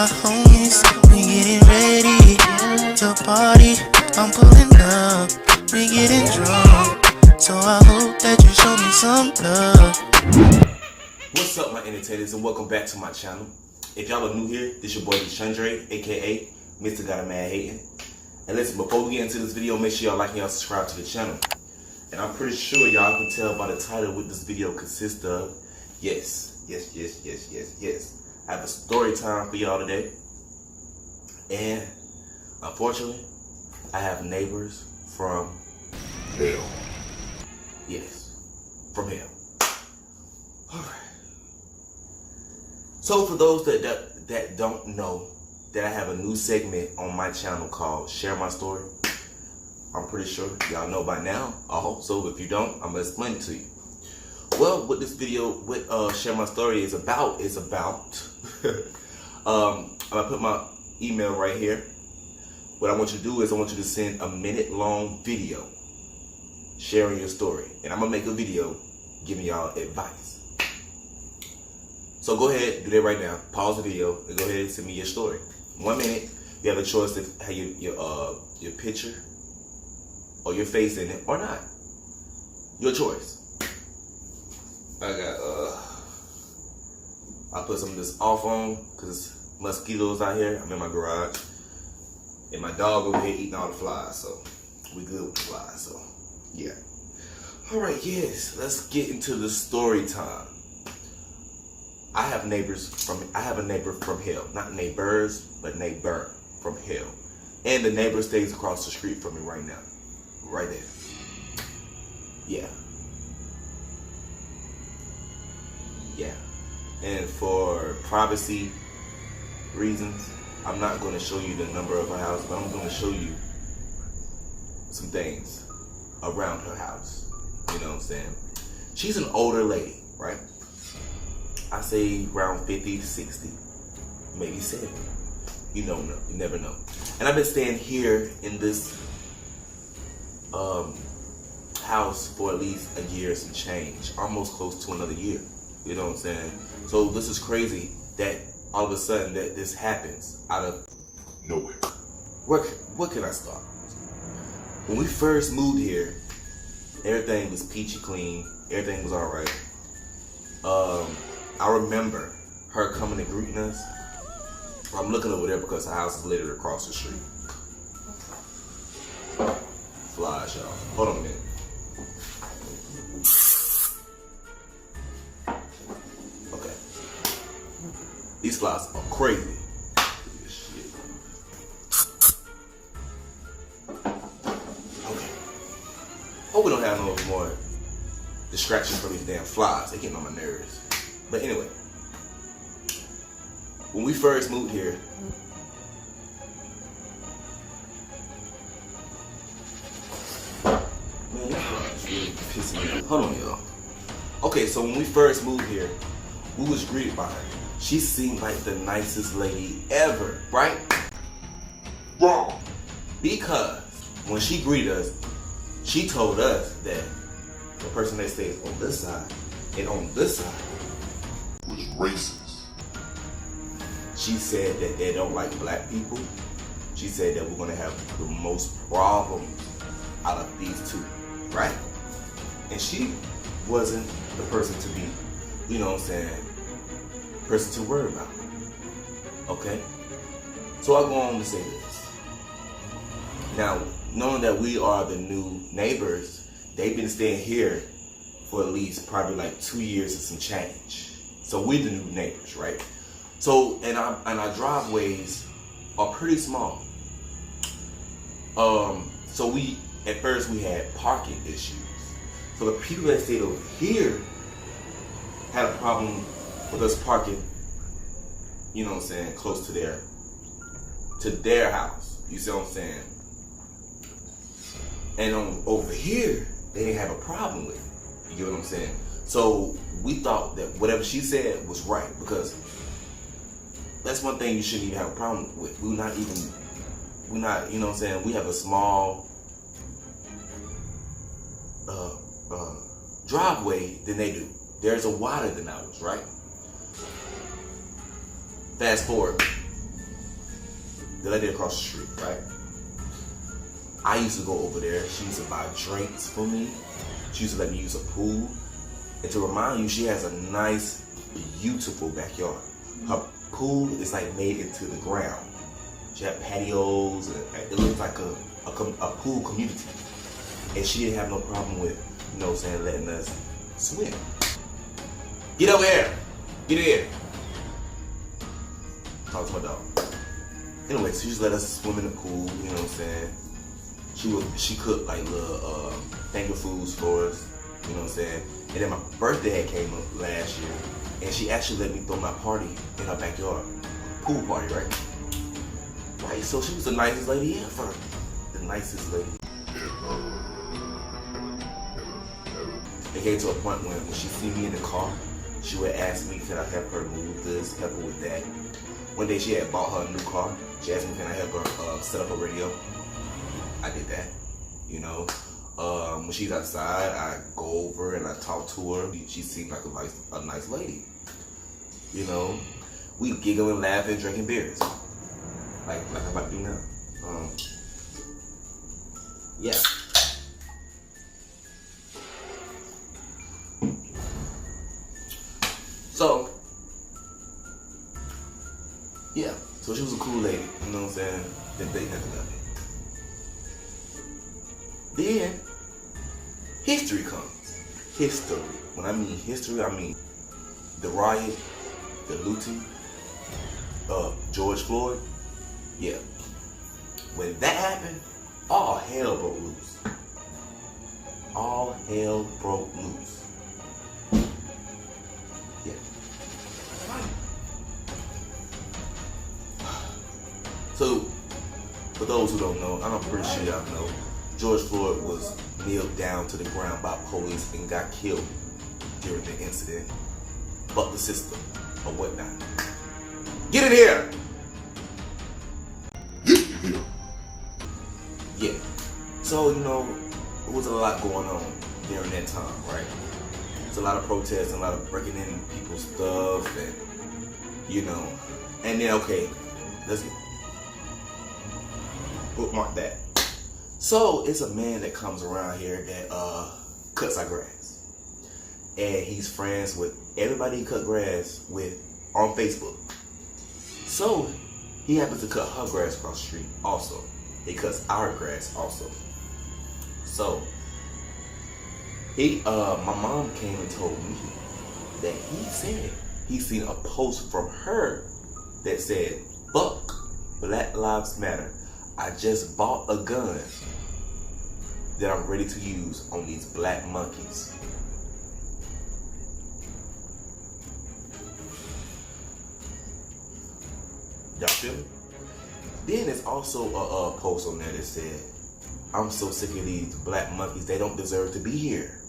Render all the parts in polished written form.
my homies, we getting ready to party. I'm pulling up, we getting drunk, so I hope that you show me some love. What's up, my entertainers, and welcome back to my channel. If y'all are new here, this your boy G.E.M.H, aka Mr. Got a Mad Hating. And listen, before we get into this video, make sure y'all like and y'all subscribe to the channel. And I'm pretty sure y'all can tell by the title what this video consists of. Yes. I have a story time for y'all today. And unfortunately, I have neighbors from hell. Yes, from hell. Alright. So for those that don't know, that I have a new segment on my channel called Share My Story. I'm pretty sure y'all know by now. I hope so. If you don't, I'm gonna explain it to you. Well, what this video with Share My Story is about I'm gonna put my email right here. What I want you to do is I want you to send a minute-long video sharing your story, and I'm gonna make a video giving y'all advice. So go ahead, do that right now. Pause the video and go ahead and send me your story. 1 minute. You have a choice to have your picture or your face in it or not. Your choice. I put some of this off on because mosquitoes out here. I'm in my garage, and my dog over here eating all the flies. So we good with the flies. So yeah. All right. Yes. Let's get into the story time. I have a neighbor from hell. Not neighbors, but neighbor from hell. And the neighbor stays across the street from me right now. Right there. Yeah. Yeah. And for privacy reasons, I'm not going to show you the number of her house, but I'm going to show you some things around her house. You know what I'm saying? She's an older lady, right? I say around 50, 60, maybe 70. You don't know. You never know. And I've been staying here in this house for at least a year and some change. Almost close to another year. You know what I'm saying? So this is crazy that all of a sudden that this happens out of nowhere. What can I start? When we first moved here, everything was peachy clean. Everything was alright. I remember her coming and greeting us. I'm looking over there because the house is literally across the street. Flies, y'all. Hold on a minute. Okay. These flies are crazy. Shit. Okay. Hope we don't have no more distraction from these damn flies. They're getting on my nerves. But anyway, when we first moved here, man, this flies really pissing me off. Hold on, y'all. Okay, so when we first moved here, we was greeted by her. She seemed like the nicest lady ever, right? Wrong. Because when she greeted us, she told us that the person that stays on this side and on this side was racist. She said that they don't like black people. She said that we're gonna have the most problems out of these two, right? And she wasn't the person to be, you know what I'm saying, person to worry about. Okay? So I go on to say this. Now, knowing that we are the new neighbors, they've been staying here for at least probably like 2 years and some change. So we're the new neighbors, right? So, and our driveways are pretty small. So at first we had parking issues. So the people that stayed over here had a problem with us parking, you know what I'm saying, close to their house. You see what I'm saying? And over here, they didn't have a problem with it. You get what I'm saying? So we thought that whatever she said was right, because that's one thing you shouldn't even have a problem with. We're not, you know what I'm saying? We have a small driveway than they do. Theirs are wider than ours, right? Fast forward, the lady across the street, right? I used to go over there. She used to buy drinks for me. She used to let me use a pool. And to remind you, she has a nice, beautiful backyard. Her pool is like made into the ground. She had patios, and it looked like a pool community. And she didn't have no problem with, you know what I'm saying, letting us swim. Get over here. Get here. Talk to my dog. Anyway, so she just let us swim in the pool, you know what I'm saying? She cooked like little finger foods for us, you know what I'm saying? And then my birthday came up last year, and she actually let me throw my party in her backyard. Pool party, right? Right, so she was the nicest lady ever. The nicest lady. It came to a point when she see me in the car, she would ask me, can I help her move this, help her with that. One day she had bought her a new car. She asked me, can I help her set up a radio? I did that, you know. When she's outside, I go over and I talk to her. She seemed like a nice lady, you know. We giggling, laughing, drinking beers, like I'm about to do now. Yeah. So, yeah. So she was a cool lady, you know what I'm saying? Didn't date nothing about it. Then, history comes. History. When I mean history, I mean the riot, the looting of George Floyd. Yeah. When that happened, all hell broke loose. All hell broke loose. Yeah. So, for those who don't know, and I'm pretty sure y'all know, George Floyd was kneeled down to the ground by police and got killed during the incident. Fuck the system or whatnot. Get in here! Yeah. So, you know, there was a lot going on during that time, right? There's a lot of protests and a lot of breaking in people's stuff and, you know. And then, okay, let's bookmark that. So, it's a man that comes around here that cuts our grass. And he's friends with everybody he cut grass with on Facebook. So, he happens to cut her grass across the street also. He cuts our grass also. So, my mom came and told me that he said he seen a post from her that said, "Fuck Black Lives Matter. I just bought a gun that I'm ready to use on these black monkeys." Y'all feel me? Then there's also a post on there that said, "I'm so sick of these black monkeys. They don't deserve to be here."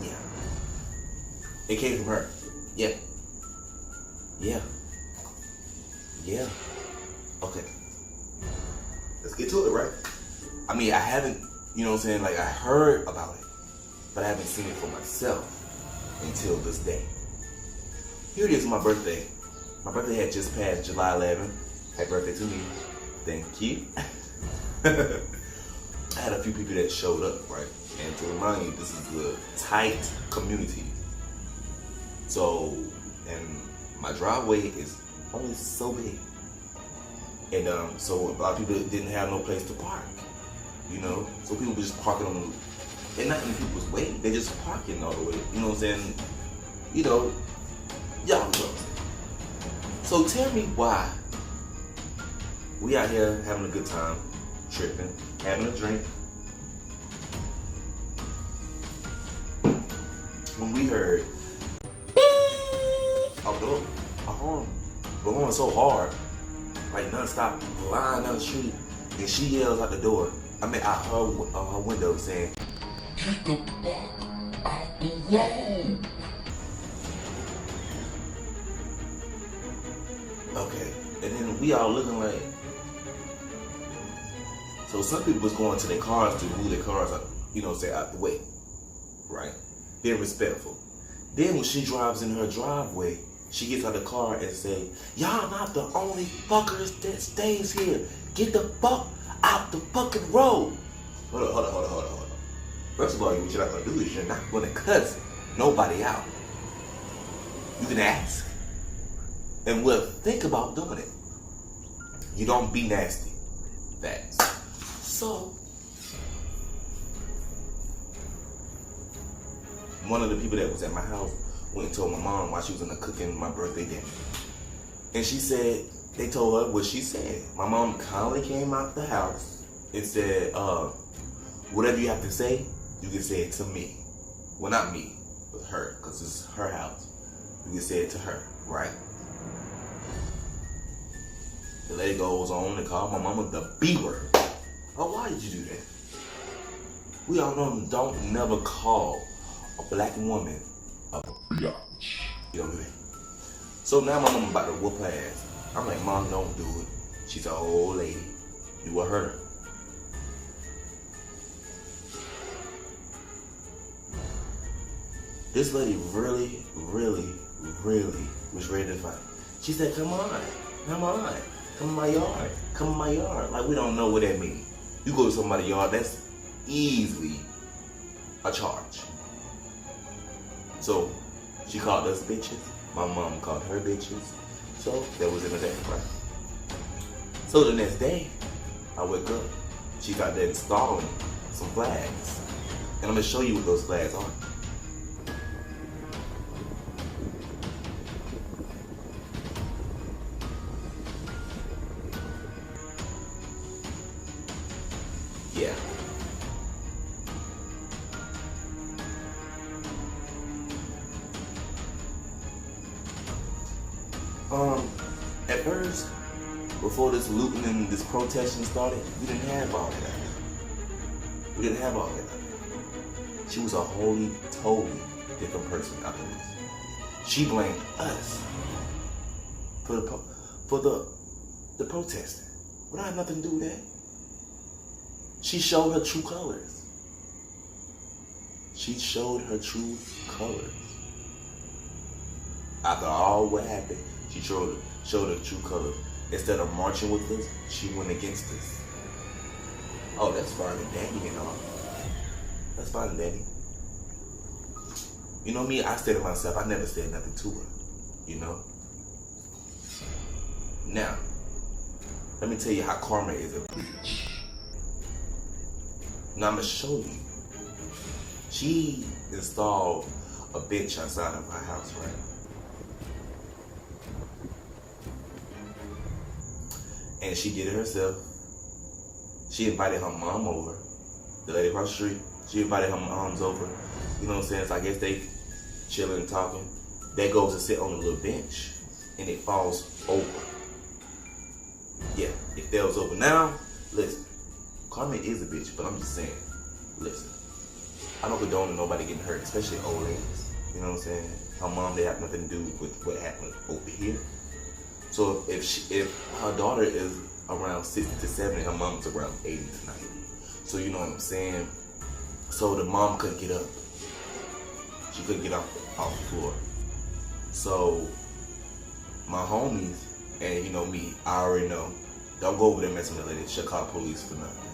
Yeah. It came from her. Yeah. Yeah. Yeah. Okay. Let's get to it, right? I mean, I haven't, you know what I'm saying, like I heard about it, but I haven't seen it for myself until this day. Here it is, my birthday. My birthday had just passed July 11th. Happy birthday to me. Thank you. I had a few people that showed up, right? And to remind you, this is a tight community. So, and my driveway is only so big. And so a lot of people didn't have no place to park, you know? So people were just parking on the, and not in people's way, they just parking all the way, you know what I'm saying? You know, y'all know. So tell me why we out here having a good time, tripping, having a drink, when we heard a horn blowing so hard, like non-stop, flying down the street, and she yells out the door. I mean, out her window saying, "Get the fuck out the road." Okay, and then we all looking like, so some people was going to their cars to move their cars up, you know, say out the way, right? Being respectful. Then when she drives in her driveway, She gets out of the car and say, y'all not the only fuckers that stays here. Get the fuck out the fucking road. Hold on. First of all, what you're not gonna do is you're not gonna cuss nobody out. You can ask. And we'll think about doing it. You don't be nasty. Facts. So, one of the people that was at my house went and told my mom while she was in the cooking my birthday dinner. And she said, they told her what she said. My mom kindly came out the house and said, whatever you have to say, you can say it to me. Well, not me, but her, because it's her house. You can say it to her, right? The lady goes on to call my mama the B word. Oh, why did you do that? We all know don't never call a black woman a bitch. You don't do that. So now my mama about to whoop her ass. I'm like, Mom, don't do it. She's an old lady. You will hurt her. This lady really was ready to fight. She said, come on. Come in my yard. Like, we don't know what that means. You go to somebody's yard, that's easily a charge. So, she called us bitches. My mom called her bitches. So, that was in the day, right? So, the next day, I wake up. She got there installing some flags. And I'm going to show you what those flags are. Yeah. At first, before this looting and this protesting started, we didn't have all that. She was a totally different person after this. She blamed us for the protesting. We don't have nothing to do with that. She showed her true colors. After all what happened, she showed her true colors. Instead of marching with us, she went against us. Oh, that's fine and dandy and all. That's fine and dandy. You know me, I said to myself, I never said nothing to her. You know? Now, let me tell you how karma is a bitch. Now I'm gonna show you. She installed a bench outside of her house, right? And she did it herself. She invited her mom over. The lady across the street. She invited her moms over. You know what I'm saying? So I guess they chilling and talking. That goes to sit on a little bench. And it falls over. Yeah, it falls over. Now, listen. Karma is a bitch, but I'm just saying. Listen. I don't condone nobody getting hurt, especially old ladies. You know what I'm saying? Her mom, they have nothing to do with what happened over here. So if her daughter is around 60 to 70, her mom's around 80 to 90. So you know what I'm saying? So the mom couldn't get up. She couldn't get off the floor. So my homies, and you know me, I already know, don't go over there messing with the lady. She'll call police for nothing.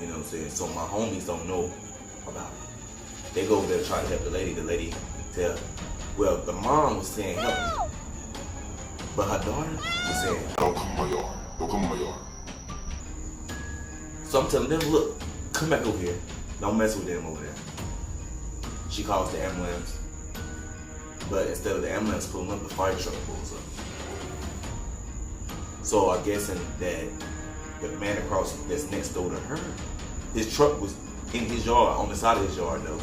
You know what I'm saying? So my homies don't know about it. They go over there to try to help the lady. The lady tell, well, the mom was saying help me. But her daughter was saying, don't come in my yard. Don't come in my yard. So I'm telling them, look, come back over here. Don't mess with them over there. She calls the ambulance. But instead of the ambulance pulling up, the fire truck pulls up. So I'm guessing that the man across that's next door to her, his truck was in his yard, on the side of his yard though.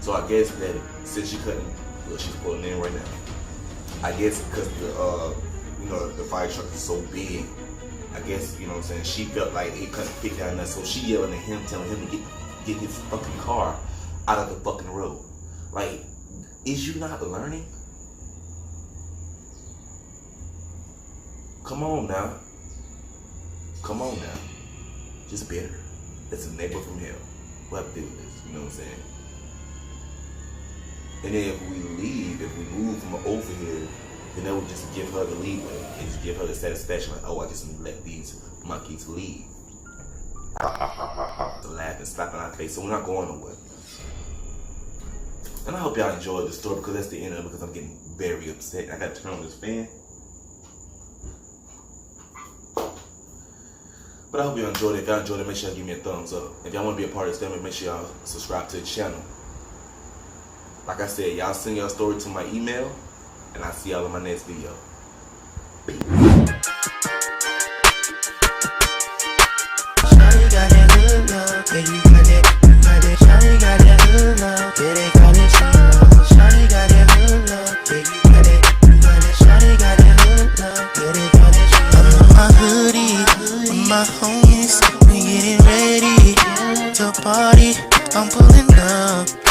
So I guess that since she couldn't, well, she's pulling in right now. I guess because the fire truck is so big, I guess, you know what I'm saying, she felt like it couldn't fit down there, so she yelling at him, telling him to get his fucking car out of the fucking road. Like, is you not learning? Come on now. Just bitter. That's a neighbor from hell. We'll have to deal with this, you know what I'm saying? And then if we move from over here then that would just give her the leeway and just give her the satisfaction, like, oh, I just let these monkeys leave. To laugh and slap in our face, so we're not going nowhere. And I hope y'all enjoyed the story, because that's the end of it, because I'm getting very upset. I gotta turn on this fan. But I hope y'all enjoyed it. If y'all enjoyed it, make sure y'all give me a thumbs up. If y'all want to be a part of this family, make sure y'all subscribe to the channel. Like I said, y'all send your story to my email, and I'll see y'all in my next video. Peace. Shawty got that good love, yeah, you got that. Shawty got that good love, yeah, they call it love. Shawty got that good love, yeah, you got that. Shawty got that good love, yeah, they call it love. I'm in my hoodie, with my homies, we getting ready to party. I'm pulling up.